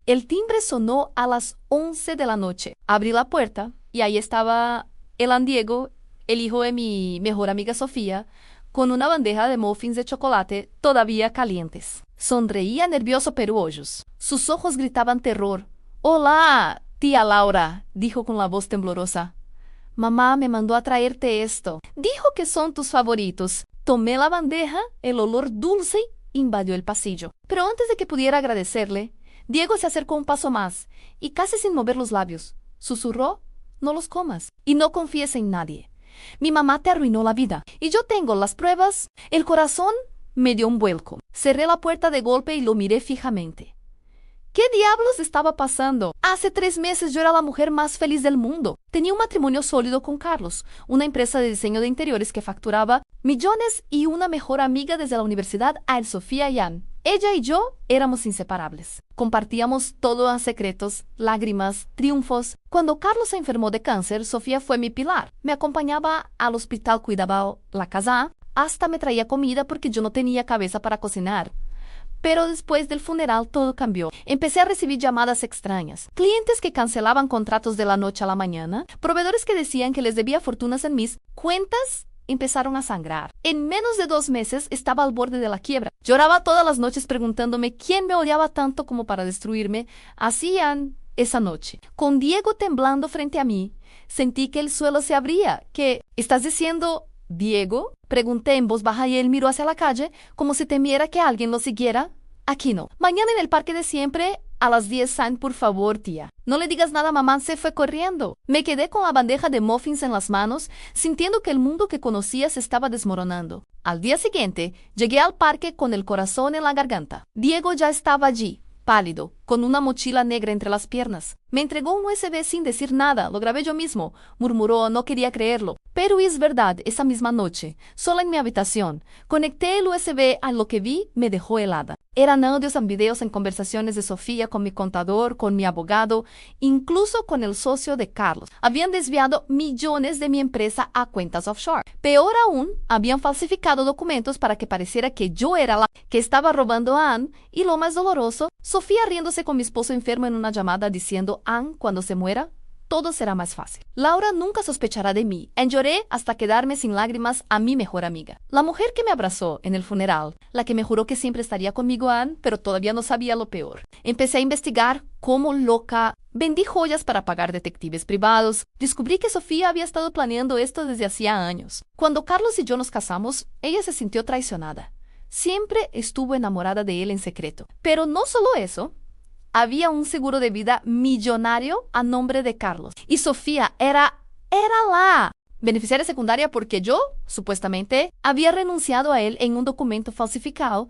El timbre sonó a las 11 de la noche. Abrí la puerta y ahí estaba el Diego, el hijo de mi mejor amiga Sofía, con una bandeja de muffins de chocolate todavía calientes. Sonreía nervioso pero hoyos. Sus ojos gritaban terror. «Hola, tía Laura», dijo con la voz temblorosa. «Mamá me mandó a traerte esto. Dijo que son tus favoritos». Tomé la bandeja, el olor dulce invadió el pasillo. Pero antes de que pudiera agradecerle, Diego se acercó un paso más y casi sin mover los labios, susurró: «No los comas y no confíes en nadie. Mi mamá te arruinó la vida y yo tengo las pruebas». El corazón me dio un vuelco. Cerré la puerta de golpe y lo miré fijamente. ¿Qué diablos estaba pasando? Hace 3 meses yo era la mujer más feliz del mundo. Tenía un matrimonio sólido con Carlos, una empresa de diseño de interiores que facturaba millones y una mejor amiga desde la universidad a Sofía y Ann. Ella y yo éramos inseparables. Compartíamos todo a secretos, lágrimas, triunfos. Cuando Carlos se enfermó de cáncer, Sofía fue mi pilar. Me acompañaba al hospital, cuidaba la casa, hasta me traía comida porque yo no tenía cabeza para cocinar. Pero después del funeral todo cambió. Empecé a recibir llamadas extrañas. Clientes que cancelaban contratos de la noche a la mañana. Proveedores que decían que les debía fortunas en mis cuentas. Empezaron a sangrar. En menos de 2 meses estaba al borde de la quiebra. Lloraba todas las noches preguntándome quién me odiaba tanto como para destruirme. Hacían esa noche. Con Diego temblando frente a mí, sentí que el suelo se abría. ¿Qué estás diciendo, Diego?, pregunté en voz baja y él miró hacia la calle como si temiera que alguien lo siguiera. Aquí no. Mañana en el parque de siempre a las 10, San, por favor, tía. No le digas nada, mamá se fue corriendo. Me quedé con la bandeja de muffins en las manos, sintiendo que el mundo que conocía se estaba desmoronando. Al día siguiente, llegué al parque con el corazón en la garganta. Diego ya estaba allí, pálido, con una mochila negra entre las piernas. Me entregó un USB sin decir nada, lo grabé yo mismo. Murmuró, no quería creerlo. Pero es verdad, esa misma noche, sola en mi habitación, conecté el USB a lo que vi, me dejó helada. Eran audios y videos en conversaciones de Sofía con mi contador, con mi abogado, incluso con el socio de Carlos. Habían desviado millones de mi empresa a cuentas offshore. Peor aún, habían falsificado documentos para que pareciera que yo era la que estaba robando a Ann. Y lo más doloroso, Sofía riéndose con mi esposo enfermo en una llamada diciendo: «Ann, cuando se muera, todo será más fácil. Laura nunca sospechará de mí». Lloré hasta quedarme sin lágrimas a mi mejor amiga. La mujer que me abrazó en el funeral, la que me juró que siempre estaría conmigo, Ann, pero todavía no sabía lo peor. Empecé a investigar como loca. Vendí joyas para pagar detectives privados. Descubrí que Sofía había estado planeando esto desde hacía años. Cuando Carlos y yo nos casamos, ella se sintió traicionada. Siempre estuvo enamorada de él en secreto. Pero no solo eso. Había un seguro de vida millonario a nombre de Carlos. Y Sofía era la beneficiaria secundaria porque yo, supuestamente, había renunciado a él en un documento falsificado.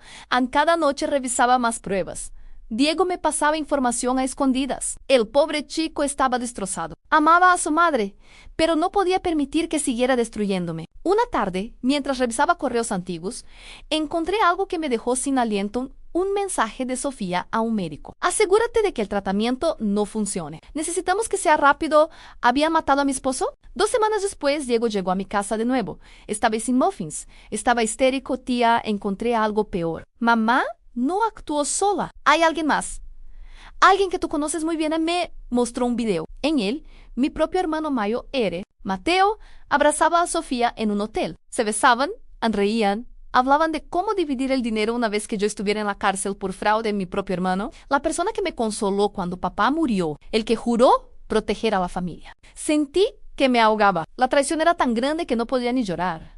Cada noche revisaba más pruebas. Diego me pasaba información a escondidas. El pobre chico estaba destrozado. Amaba a su madre, pero no podía permitir que siguiera destruyéndome. Una tarde, mientras revisaba correos antiguos, encontré algo que me dejó sin aliento. Un mensaje de Sofía a un médico. «Asegúrate de que el tratamiento no funcione. Necesitamos que sea rápido. ¿Habían matado a mi esposo?». 2 semanas después, Diego llegó a mi casa de nuevo. Estaba sin muffins. Estaba histérico. «Tía, encontré algo peor». «Mamá no actuó sola. Hay alguien más. Alguien que tú conoces muy bien». Me mostró un video. En él, mi propio hermano mayor, Mateo, abrazaba a Sofía en un hotel. Se besaban, reían. Hablaban de cómo dividir el dinero una vez que yo estuviera en la cárcel por fraude en mi propio hermano. La persona que me consoló cuando papá murió, el que juró proteger a la familia. Sentí que me ahogaba. La traición era tan grande que no podía ni llorar.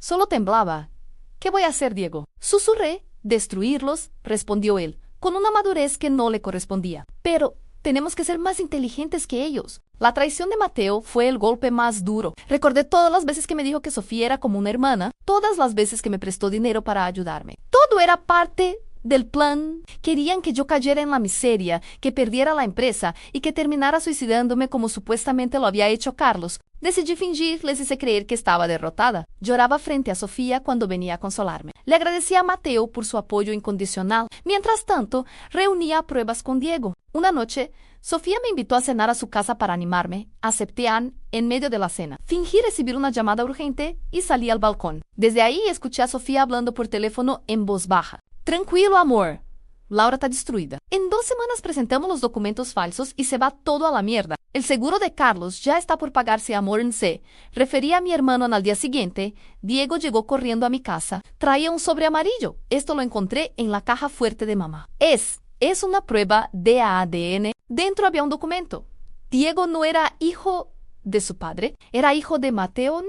Solo temblaba. «¿Qué voy a hacer, Diego?». Susurré. «Destruirlos», respondió él, con una madurez que no le correspondía. «Pero tenemos que ser más inteligentes que ellos». La traición de Mateo fue el golpe más duro. Recordé todas las veces que me dijo que Sofía era como una hermana, todas las veces que me prestó dinero para ayudarme. Todo era parte del plan. Querían que yo cayera en la miseria, que perdiera la empresa y que terminara suicidándome como supuestamente lo había hecho Carlos. Decidí fingir, les hice creer que estaba derrotada. Lloraba frente a Sofía cuando venía a consolarme. Le agradecía a Mateo por su apoyo incondicional. Mientras tanto, reunía pruebas con Diego. Una noche, Sofía me invitó a cenar a su casa para animarme. Acepté a Ann en medio de la cena. Fingí recibir una llamada urgente y salí al balcón. Desde ahí escuché a Sofía hablando por teléfono en voz baja. «Tranquilo, amor. Laura está destruida. En 2 semanas presentamos los documentos falsos y se va todo a la mierda. El seguro de Carlos ya está por pagarse a Morense. Referí a mi hermano al día siguiente. Diego llegó corriendo a mi casa. Traía un sobre amarillo. Esto lo encontré en la caja fuerte de mamá. Es una prueba de ADN. Dentro había un documento. Diego no era hijo de su padre, era hijo de Mateo,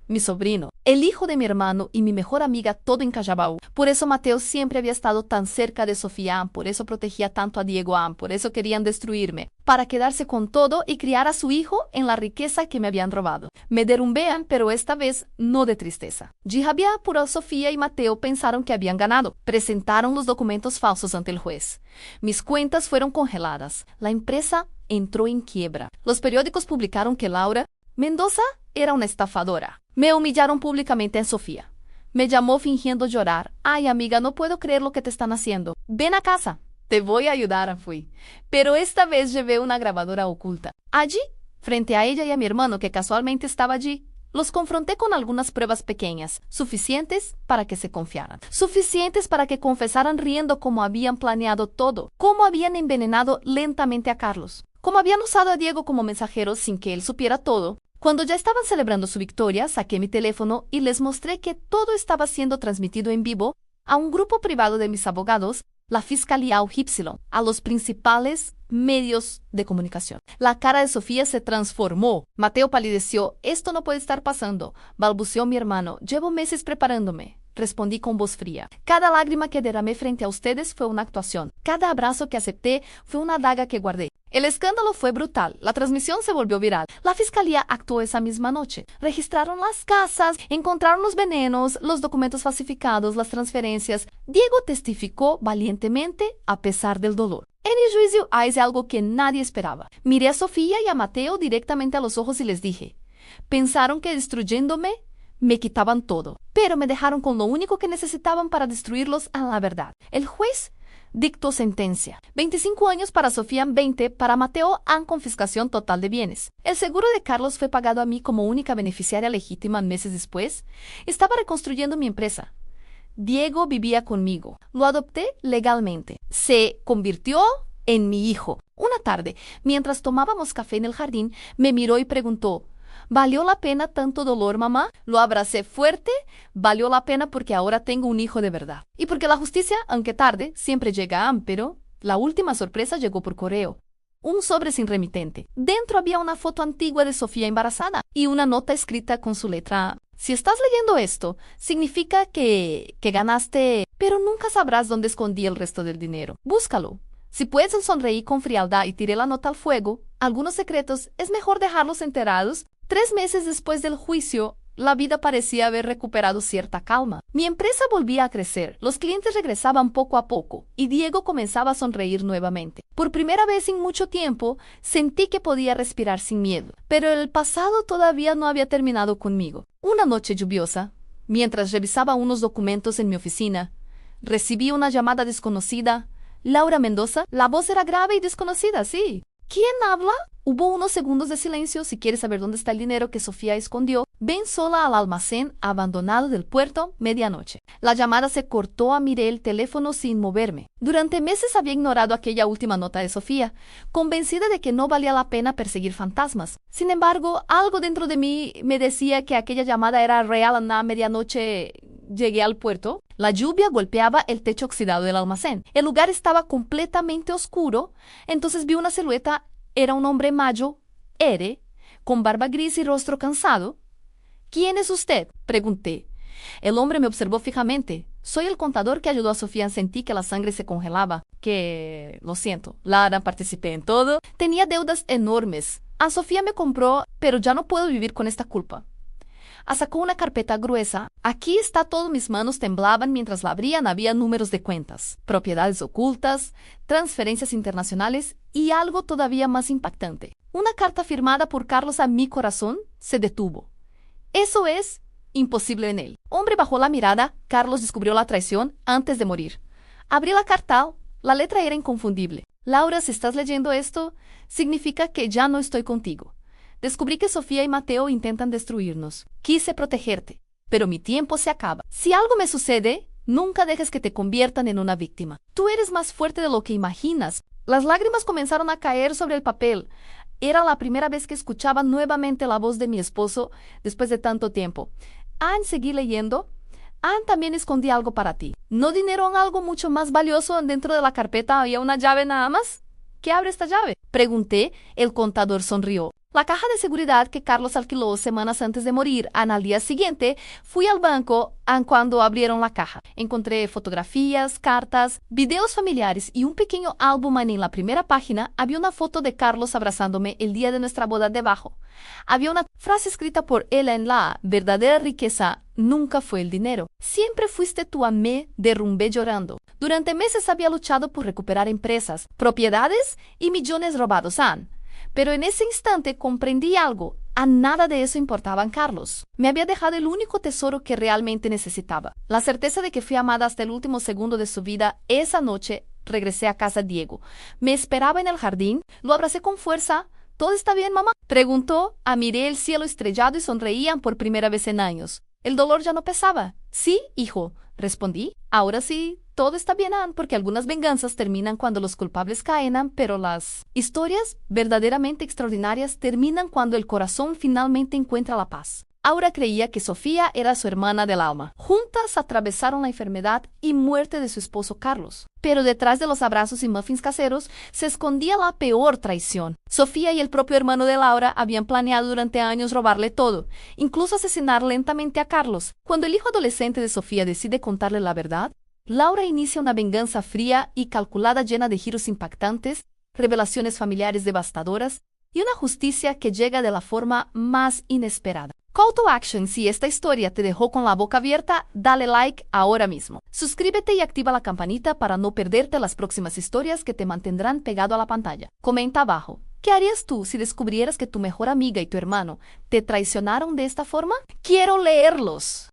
mi sobrino, el hijo de mi hermano y mi mejor amiga, todo en Cajabao. Por eso Mateo siempre había estado tan cerca de Sofía, por eso protegía tanto a Diego, por eso querían destruirme, para quedarse con todo y criar a su hijo en la riqueza que me habían robado. Me derrumbean, pero esta vez no de tristeza. Jihabia, por Sofía y Mateo pensaron que habían ganado. Presentaron los documentos falsos ante el juez. Mis cuentas fueron congeladas. La empresa entró en quiebra. Los periódicos publicaron que Laura Mendoza era una estafadora. Me humillaron públicamente en Sofía. Me llamó fingiendo llorar. Ay, amiga, no puedo creer lo que te están haciendo. Ven a casa. Te voy a ayudar, fui. Pero esta vez llevé una grabadora oculta. Allí, frente a ella y a mi hermano, que casualmente estaba allí, los confronté con algunas pruebas pequeñas, suficientes para que se confiaran. Suficientes para que confesaran riendo cómo habían planeado todo, cómo habían envenenado lentamente a Carlos, cómo habían usado a Diego como mensajero sin que él supiera todo. Cuando ya estaban celebrando su victoria, saqué mi teléfono y les mostré que todo estaba siendo transmitido en vivo a un grupo privado de mis abogados, la Fiscalía UY, a los principales medios de comunicación. La cara de Sofía se transformó. Mateo palideció. Esto no puede estar pasando, balbuceó mi hermano. Llevo meses preparándome. Respondí con voz fría. Cada lágrima que derramé frente a ustedes fue una actuación. Cada abrazo que acepté fue una daga que guardé. El escándalo fue brutal. La transmisión se volvió viral. La fiscalía actuó esa misma noche. Registraron las casas, encontraron los venenos, los documentos falsificados, las transferencias. Diego testificó valientemente a pesar del dolor. En el juicio hay algo que nadie esperaba. Miré a Sofía y a Mateo directamente a los ojos y les dije, pensaron que destruyéndome me quitaban todo, pero me dejaron con lo único que necesitaban para destruirlos a la verdad. El juez dictó sentencia. 25 años para Sofía, 20 para Mateo, en confiscación total de bienes. El seguro de Carlos fue pagado a mí como única beneficiaria legítima meses después. Estaba reconstruyendo mi empresa. Diego vivía conmigo. Lo adopté legalmente. Se convirtió en mi hijo. Una tarde, mientras tomábamos café en el jardín, me miró y preguntó, ¿valió la pena tanto dolor, mamá? Lo abracé fuerte. Valió la pena porque ahora tengo un hijo de verdad. Y porque la justicia, aunque tarde, siempre llega, pero la última sorpresa llegó por correo. Un sobre sin remitente. Dentro había una foto antigua de Sofía embarazada y una nota escrita con su letra. Si estás leyendo esto, significa que ganaste, pero nunca sabrás dónde escondí el resto del dinero. Búscalo. Si puedes sonreír con frialdad y tiré la nota al fuego, algunos secretos es mejor dejarlos enterados. 3 meses después del juicio, la vida parecía haber recuperado cierta calma. Mi empresa volvía a crecer, los clientes regresaban poco a poco y Diego comenzaba a sonreír nuevamente. Por primera vez en mucho tiempo, sentí que podía respirar sin miedo, pero el pasado todavía no había terminado conmigo. Una noche lluviosa, mientras revisaba unos documentos en mi oficina, recibí una llamada desconocida. Laura Mendoza, la voz era grave y desconocida, sí. ¿Quién habla? Hubo unos segundos de silencio. Si quieres saber dónde está el dinero que Sofía escondió, ven sola al almacén abandonado del puerto, medianoche. La llamada se cortó. Miré el teléfono sin moverme. Durante meses había ignorado aquella última nota de Sofía, convencida de que no valía la pena perseguir fantasmas. Sin embargo, algo dentro de mí me decía que aquella llamada era real. A medianoche llegué al puerto. La lluvia golpeaba el techo oxidado del almacén. El lugar estaba completamente oscuro. Entonces vi una silueta. Era un hombre mayo, con barba gris y rostro cansado. ¿Quién es usted?, pregunté. El hombre me observó fijamente. Soy el contador que ayudó a Sofía. Sentí que la sangre se congelaba. Lo siento, Lara, participé en todo. Tenía deudas enormes. A Sofía me compró, pero ya no puedo vivir con esta culpa. Sacó una carpeta gruesa. Aquí está todo. Mis manos temblaban mientras la abrían. Había números de cuentas, propiedades ocultas, transferencias internacionales y algo todavía más impactante. Una carta firmada por Carlos a mi corazón se detuvo. Eso es imposible en él. Hombre bajó la mirada. Carlos descubrió la traición antes de morir. Abrí la carta. La letra era inconfundible. Laura, si estás leyendo esto, significa que ya no estoy contigo. Descubrí que Sofía y Mateo intentan destruirnos. Quise protegerte, pero mi tiempo se acaba. Si algo me sucede, Nunca dejes que te conviertan en una víctima. Tú eres más fuerte de lo que imaginas. Las lágrimas comenzaron a caer sobre el papel. Era la primera vez que escuchaba nuevamente la voz de mi esposo después de tanto tiempo. Anne, seguí leyendo. Anne, también escondí algo para ti. ¿No dinero en algo mucho más valioso? Dentro de la carpeta había una llave nada más. ¿Qué abre esta llave? Pregunté. El contador sonrió. La caja de seguridad que Carlos alquiló semanas antes de morir. Al día siguiente, fui al banco cuando abrieron la caja. Encontré fotografías, cartas, videos familiares y un pequeño álbum. En la primera página había una foto de Carlos abrazándome el día de nuestra boda debajo. Había una frase escrita por él en la verdadera riqueza nunca fue el dinero. Siempre fuiste tú a mí, derrumbé llorando. Durante meses había luchado por recuperar empresas, propiedades y millones robados, Anne. Pero en ese instante comprendí algo. A nada de eso importaba Carlos. Me había dejado el único tesoro que realmente necesitaba. La certeza de que fui amada hasta el último segundo de su vida. Esa noche regresé a casa Diego. Me esperaba en el jardín. Lo abracé con fuerza. ¿Todo está bien, mamá?, preguntó. Miré el cielo estrellado y sonreían por primera vez en años. El dolor ya no pesaba. Sí, hijo, respondí. Ahora sí, todo está bien, Anne, porque algunas venganzas terminan cuando los culpables caen, Anne, pero las historias verdaderamente extraordinarias terminan cuando el corazón finalmente encuentra la paz. Aura creía que Sofía era su hermana del alma. Juntas atravesaron la enfermedad y muerte de su esposo Carlos. Pero detrás de los abrazos y muffins caseros se escondía la peor traición. Sofía y el propio hermano de Laura habían planeado durante años robarle todo, incluso asesinar lentamente a Carlos. Cuando el hijo adolescente de Sofía decide contarle la verdad, Laura inicia una venganza fría y calculada llena de giros impactantes, revelaciones familiares devastadoras y una justicia que llega de la forma más inesperada. Call to action: si esta historia te dejó con la boca abierta, dale like ahora mismo. Suscríbete y activa la campanita para no perderte las próximas historias que te mantendrán pegado a la pantalla. Comenta abajo. ¿Qué harías tú si descubrieras que tu mejor amiga y tu hermano te traicionaron de esta forma? ¡Quiero leerlos!